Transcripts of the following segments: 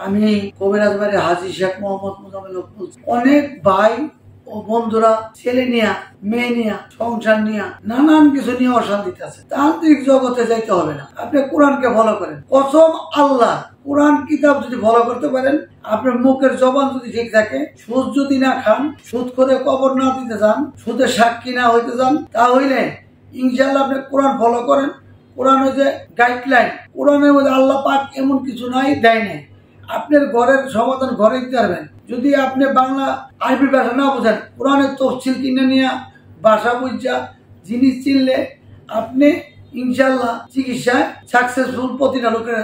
আমি কবিরাজ বাড়ি হাজী শেখ মোহাম্মদ মুজাম্মেল বলছি। অনেক ভাই ও বন্ধুরা ছেলে নিয়া মেয়ে নিয়া সংসার নিয়া নানান কিছু নিয়ে অশান্তিতে আছে। তান্ত্রিক জগতে যাইতে হবে না, আপনি কোরআনকে ফলো করেন। কসম আল্লাহ, কোরআন কিতাব যদি ফলো করতে পারেন, আপনার মুখের জবান যদি ঠিক থাকে, সুদ যদি না খান, সুদ করে কবর না দিতে যান, সুদের সাক্ষী না হইতে যান, তাহলে ইনশাআল্লাহ আপনি কোরআন ফলো করেন। কোরআন হচ্ছে গাইডলাইন। কোরআনের মধ্যে আল্লাহ পাক এমন কিছু নাই দেয় নাই। আপনার ঘরের সমাধান ঘরে দিতে পারবেন। যদি আপনি বাংলা আরবি ভাষা না বোঝেন, কোরআনের তফসিল কিনে নিয়ে ভাষা বুঝা জিনিস চিনলে আপনি ইনশাল্লাহ চিকিৎসায় সাকসেসফুল প্রতিটা লোকের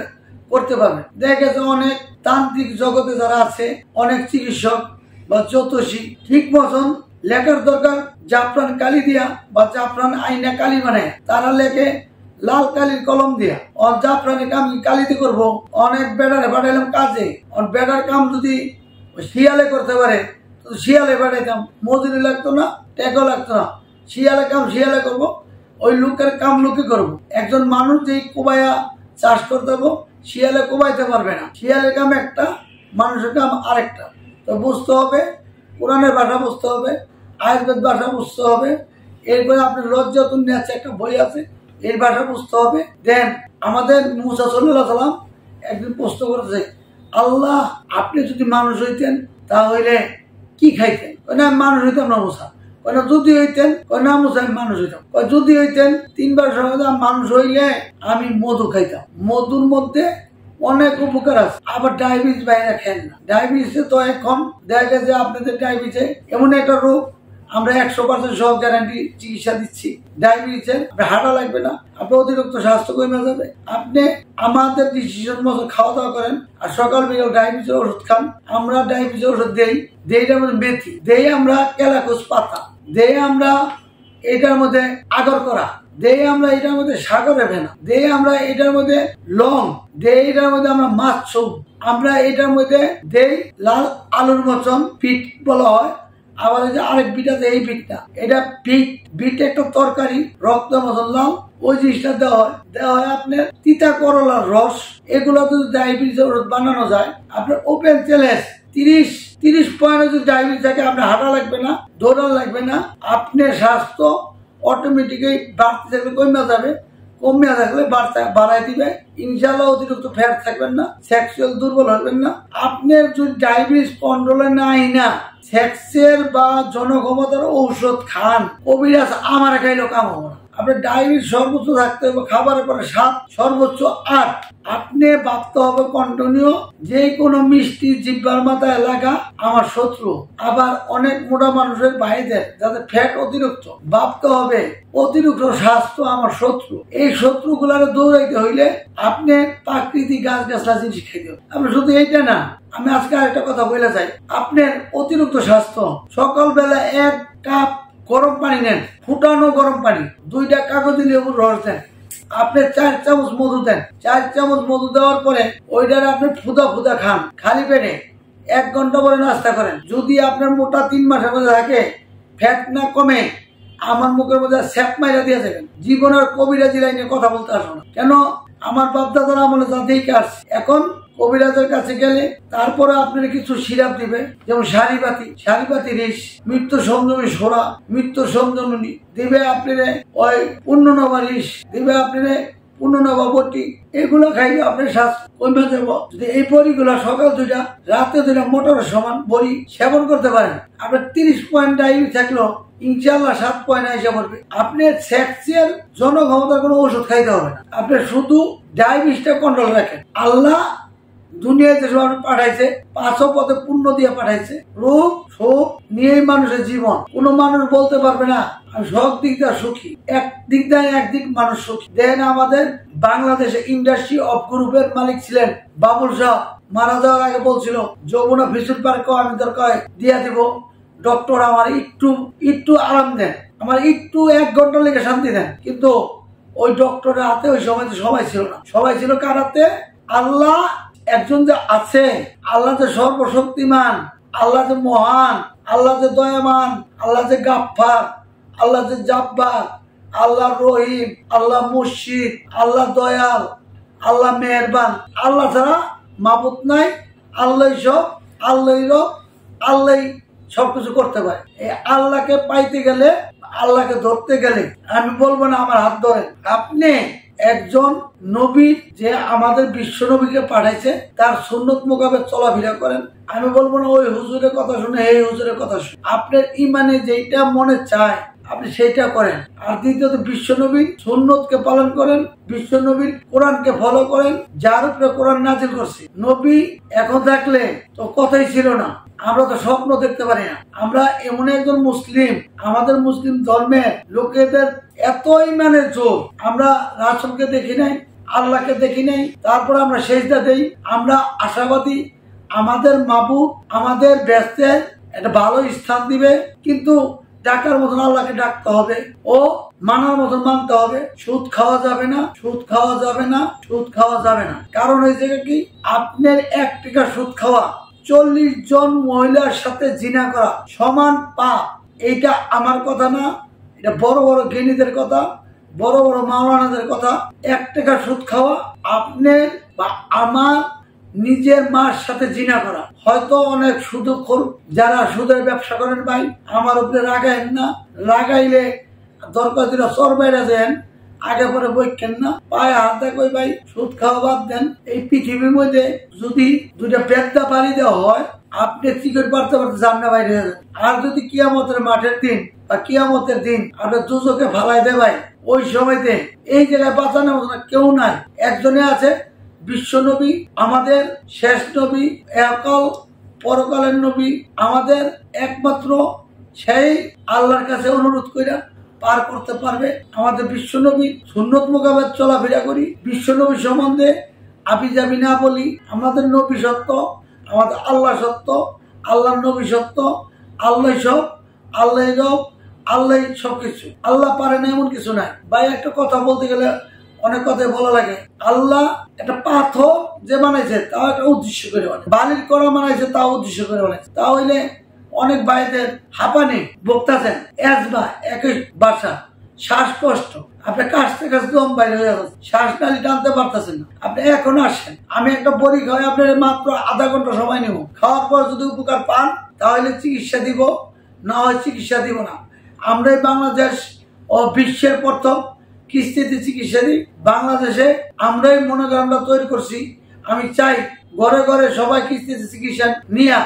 করতে পারবেন। দেখা গেছে অনেক তান্ত্রিক জগতে যারা আছে, অনেক চিকিৎসক বা জ্যোতিষী ঠিক মতন লেখার দরকার জাফরান কালি দিয়া বা জাফরান আইনা কালি বানায়, তারা লেখে লাল কালির কলম দিয়া। জাফরানের কাম কালিতে করবো। অনেক বেড়ারে পাঠাইলাম কাজে, বেড়ার কাম যদি শিয়ালে করতে পারে তো শিয়ালে পাঠাইতাম, মজুরি লাগতো না, টাকাও লাগতো না। শিয়ালে কাম শিয়ালে করবো, ওই লোকের কাম লোকে করবো। একজন মানুষ যে কোবাইয়া চাষ করতে হবো, শিয়ালে কোবাইতে পারবে না। শিয়ালের কাম একটা, মানুষের কাম আরেকটা। তো বুঝতে হবে, কোরআনের ভাষা বুঝতে হবে, আয়ুর্বেদ ভাষা বুঝতে হবে। এরপরে আপনার লজ্জাতুন নিয়ে একটা বই আছে, এর ভাষা বুঝতে হবে। দেন আমাদের মুসা সাল্লাল্লাহু আলাইহি সাল্লাম একদিন প্রশ্ন করেছে, আল্লাহ আপনি যদি মানুষ হইতেন তাহলে কি খাইতেন? না মানুষ হইতাম না মুসা। যদি হইতেন, না মুসা আমি মানুষ হইতাম। যদি হইতেন 3 বার সমাধান, মানুষ হইলে আমি মধু খাইতাম। মধুর মধ্যে অনেক উপকার আছে। আবার ডায়াবেটিস বাইরে খেন না। ডায়াবেটিসে তো এখন দেখা গেছে আপনাদের ডায়াবেটিসে এমন একটা রোগ, আমরা 100% সব গ্যারান্টি চিকিৎসা দিচ্ছি। ডায়াবেটিসের আপনার হাঁটা লাগবে না, আপনার অতিরিক্ত স্বাস্থ্য কমে যাবে। আপনি আমাদের ডিসিশন মতো খাওয়া দাওয়া করেন, আর সকাল বিকাল ডায়াবেটিসের ওষুধ খান। আমরা ডায়াবেটিসের ওষুধ দেই, দেইটার মধ্যে মেথি দেই, আমরা কেলাকুচ পাতা দেই, আমরা এটার মধ্যে আগর করা দেই, আমরা এটার মধ্যে সাগরে ভেনা দেই, আমরা এটার মধ্যে লং দেই, এটার মধ্যে আমরা মাছ চৌ, আমরা এটার মধ্যে দেই লাল আলুর মতন পিঠ বলা হয়। আবার এই যে আরেক বিট আছে, এই বিটটা, এটা বিট একটা তরকারি, রক্ত মতন লাল, ওই জিনিসটা দেওয়া হয় আপনার তিতা করলার রস। এগুলো যদি ডায়াবেটিসের ওষুধ বানানো যায়, আপনার ওপেন চ্যালেঞ্জ 30 পয়েন্টে যদি ডায়াবেটিস থাকে, আপনার হাঁটা লাগবে না, দৌড়ানো লাগবে না, আপনার স্বাস্থ্য অটোমেটিকই বাড়তে থাকলে কমে যাবে, কমিয়া থাকলে বাড়াই দিবে। ইনশাল্লাহ অতিরিক্ত ফ্যাট থাকবেন না, সেক্সুয়াল দুর্বল হবেন না। আপনার যদি ডায়াবেটিস কন্ট্রোলে নাই না, সেক্সের বা জনক্ষমতার ঔষধ খান, কবিরাজ আমার খাইলেও কাম হবে না। আপনার ডায়াবেটিস সর্বোচ্চ থাকতে হবে খাবারের পরে 7, সর্বোচ্চ 8। আপনি ভাবতে হবে কন্টিনিউ, যে কোনো মিষ্টি জিহ্বার মাথায় লাগা আমার শত্রু। আবার অনেক মোটা মানুষের ভাইদের যাদের ফ্যাট অতিরিক্ত, ভাবতে হবে অতিরিক্ত স্বাস্থ্য আমার শত্রু। এই শত্রু গুলারে দৌড়াইতে হইলে আপনি প্রাকৃতিক গাছ গাছলা জিনিস খাইতে হবে। আমি শুধু এইটা না, আমি আজকে আরেকটা কথা বলে যাই। আপনার অতিরিক্ত স্বাস্থ্য, সকালবেলা 1 কাপ গরম পানি নেন, ফুটানো গরম পানি, 2টা কাগজি লেবুর রস দেন, আপনি 4 চামচ মধু দেন। 4 চামচ মধু দেওয়ার পরে ওইটার আপনি ফুদা খান খালি পেটে। 1 ঘন্টা পরে নাস্তা করেন। যদি আপনার মোটা 3 মাসের মধ্যে থাকে, ফ্যাট না কমে, আমার মুখের মধ্যে স্যাপ মাইরা দিয়ে যাবেন। জীবনের কবিরাজি লাইনে কথা বলতে আসো না কেন? আমার বাপদাদারা আমলে যাতেই কাজ। এখন কবিরাজের কাছে গেলে তারপরে আপনার কিছু সিরাপ দিবে, যেমন সারিবাতি রিস, মৃত্যু সংযমী সোরা, মৃত্যু সংযমনী দিবে আপনার, ওই পূর্ণনবা রিস দিবে আপনার, পূর্ণনবা বটি। এগুলো খাইলে আপনার স্বাস্থ্য কমে যাব। যদি এই বড়িগুলো সকাল 2টা রাতে 2টা মোটরের সমান বড়ি সেবন করতে পারেন, আপনার 30 পয়েন্ট ডায়াবেটিস থাকলো ইনশাল্লাহ 7 পয়েন্ট এসে পড়বে। আপনার সেক্সের জনক্ষমতার কোনো ওষুধ খাইতে হবে না, আপনি শুধু ডায়াবেটিসটা কন্ট্রোল রাখেন। আল্লাহ দুনিয়াতে পাঠাইছে, 5 পথে পুণ্য দিয়ে পাঠাইছে। রোগ শোক নিয়েই মানুষের জীবন। কোন মানুষ বলতে পারবে না আমি সব দিক দিয়ে সুখী। একদিক মানুষ সুখী। দেন আমাদের বাংলাদেশে ইন্ডাস্ট্রি অফ গ্রুপের মালিক ছিলেন বাবুল শাহ। মারা যাওয়ার আগে বলছিল, যমুনা ফিশির পার্ক আমি দরকার দিয়া দিব, ডক্টর আমার একটু আরাম দেন, আমার একটু 1 ঘন্টা লেগে শান্তি দেন। কিন্তু ওই ডক্টরের হাতে ওই সময় তো সবাই ছিল না, সবাই ছিল কার হাতে? আল্লাহ একজন যে আছে, আল্লাহ যে সর্বশক্তিমান, আল্লাহ যে মহান, আল্লাহ যে দয়ামান, আল্লাহ যে গাফফার, আল্লাহ যে জাব্বার, আল্লাহ রহিম, আল্লাহ মুর্শিদ, আল্লাহ দয়াল, আল্লাহ মেহেরবান, আল্লাহ ছাড়া মাবুদ নাই, আল্লাহ সব, আল্লাহই রব, আল্লাহ সবকিছু করতে পারে। এই আল্লাহকে পাইতে গেলে, আল্লাহকে ধরতে গেলে আমি বলবো না আমার হাত ধরেন। আপনি একজন নবী যে আমাদের বিশ্ব নবীকে পাঠাইছে তার সুন্নত মোতাবেক চলাফেরা করেন। আমি বলবো না ওই হুজুরের কথা শুনে এই হুজুরের কথা শুনে। আপনার ইমানে যেটা মনে চায় আপনি সেটা করেন। আর দ্বিতীয়ত বিশ্ব নবীর সুন্নতকে পালন করেন, বিশ্ব নবীর কোরআনকে ফলো করেন, যার উপরে কোরআন নাজিল করছে। নবী এখন থাকলে তো কথাই ছিল না, আমরা তো স্বপ্ন দেখতে পারি না। আমরা এমন একজন মুসলিম, আমাদের মুসলিম ধর্মের লোকেদের এত ইমানের জোর, আমরা রাসূলকে দেখি নাই, আল্লাহকে দেখি নাই, তারপর আমরা সেজদা দেই। আমরা আশাবাদী আমাদের মাবুদ আমাদের ব্যস্তে একটা ভালো স্থান দিবে, কিন্তু ডাকার মতন আল্লাহকে ডাকতে হবে ও মানার মতন মানতে হবে। সুদ খাওয়া যাবে না, সুদ খাওয়া যাবে না, সুদ খাওয়া যাবে না। কারণ এই জায়গায় কি, আপনার 1 টাকা সুদ খাওয়া 40 জন মহিলার সাথে জিনা করা সমান পাপ। এইটা আমার কথা না, এটা বড় বড় জ্ঞানীদের কথা, বড় বড় মাওলানাদের কথা। 1 টাকা সুদ খাওয়া আপনার বা আমার নিজের মার সাথে জিনা করা। হয়তো অনেক সুদখোর যারা সুদের ব্যবসা করেন ভাই, আমার উপরে রাগাইন না, রাগাইলে দরকার দিলে চর বাইরা দেন, আগে পরে বইকেন না, পায়ে হাত দেখো ভাই, সুদ খাওয়া বাদ দেন। এই পৃথিবীর মধ্যে যদি 2টা বেদা পাড়ি দেওয়া হয় আপনি টিকিট পারতে পারতে জান্নাত বাইরে হয়ে যান। আর যদি কিয়ামতের মাঠের দিন বা কিয়ামতের দিন আপনার দুজকে ফালাই দে ভাই, ওই সময়তে এই জায়গায় বাঁচানোর মতো কেউ নাই। একজনে আছে বিশ্ব নবী, আমাদের শেষ নবী, একল পরকালের নবী, আমাদের একমাত্র সেই আল্লাহর কাছে অনুরোধ কইরা পার করতে পারবে। আমাদের বিশ্ব নবী সুন্নত মোতাবেক চলাফেরা করি, বিশ্ব নবী সম্বন্ধে আবি যাবি না বলি। আমাদের নবী সত্য, আমাদের আল্লাহ সত্য, আল্লাহর নবী সত্য, আল্লাহ সব, আল্লাহ রব, আল্লাহ সবকিছু। আল্লাহ পারে না এমন কিছু নাই ভাই। একটা কথা বলতে গেলে অনেক কথাই বলা লাগে। আল্লাহ একটা পাথর যে বানাইছে তাও একটা উদ্দেশ্য করে বানায়, বালির করা বানাইছে তাও উদ্দেশ্য করে বানাইছে। তাহলে অনেক ভাইদের হাঁপানি ভুগতেছেন, এজমা, একই বাসা, শ্বাসকষ্ট, আপনি কাশতে কাশতে দম বাইরে হয়ে যাচ্ছে, শ্বাস নালি টানতে পারতেছেন না। আপনি এখন আসেন, আমি একটা বড়ি খাওয়াই আপনার মাত্র আধা ঘন্টা সময় নেব। খাওয়ার পর যদি উপকার পান তাহলে চিকিৎসা দিব, না হয় চিকিৎসা দিব না। আমরাই বাংলাদেশ ও বিশ্বের প্রথম কিস্তিতে চিকিৎসা দিই। বাংলাদেশে আমরাই মনে করেন আমরা তৈরি করছি। আমি চাই ঘরে ঘরে সবাই কিস্তিতে চিকিৎসা নিয়ে,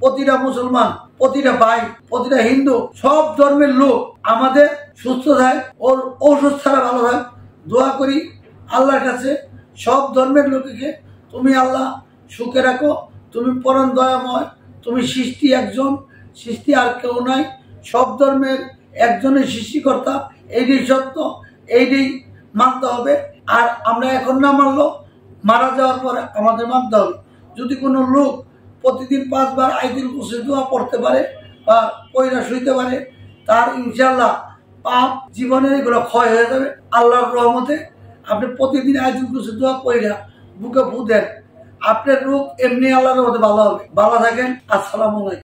প্রতিটা মুসলমান, প্রতিটা ভাই, প্রতিটা হিন্দু, সব ধর্মের লোক আমাদের সুস্থ থাকে, ওর ঔষধ ছাড়া ভালো হয়। দোয়া করি আল্লাহর কাছে সব ধর্মের লোককে, তুমি আল্লাহ সুখে রাখো, তুমি পরম দয়াময়, তুমি সৃষ্টি একজন, সৃষ্টি আর কেউ নাই, সব ধর্মের একজনের সৃষ্টিকর্তা, এইটাই সত্য, এইটাই মানতে হবে। আর আমরা এখন না মানলেও মারা যাওয়ার পরে আমাদের মানতে হবে। যদি কোনো লোক প্রতিদিন 5 বার আয়াতুল কুরসি দোয়া পড়তে পারে বা পয়রা শুইতে পারে, তার ইনশাআল্লাহ পাপ জীবনের এগুলো ক্ষয় হয়ে যাবে আল্লাহর রহমতে। আপনি প্রতিদিন আয়াতুল কুরসি দোয়া পয়রা বুকে ফু দেন, আপনার রোগ এমনি আল্লাহর রহমতে ভালো হবে। ভালো থাকেন, আসসালামু আলাইকুম।